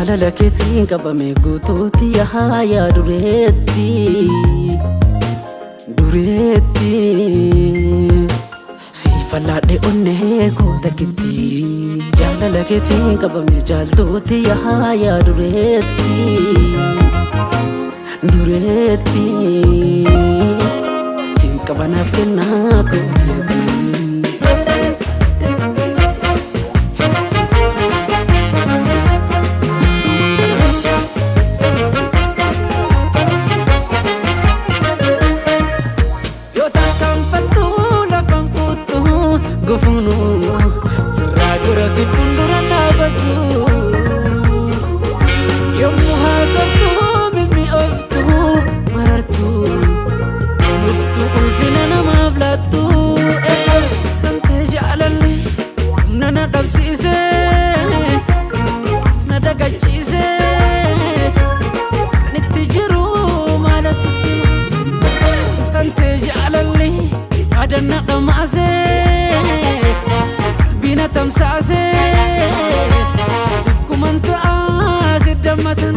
jaalala keetiin qabame guutuutti yaa dureetti si falladhe onnee koo takkitti jaalala keetiin qabame jaaltuutti yaa dureetti sin qabanaaf kennaa koo gufunu siragura si pundura nabatu yomu hasabtu mimi oftu marartu muftu ulfina namavlatu tante jaalali nana dabsise nadagachise nittijiru malasiti tante jaalali adanna damase bina tamsaase sifku manta asiddamatan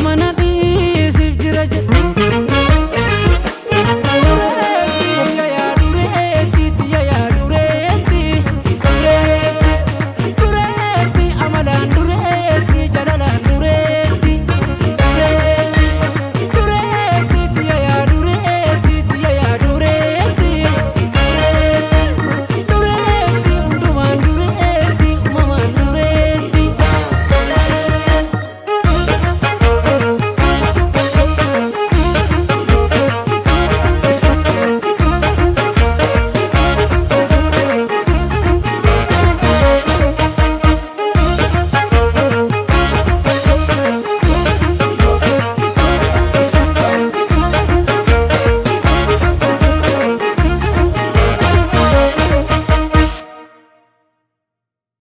mana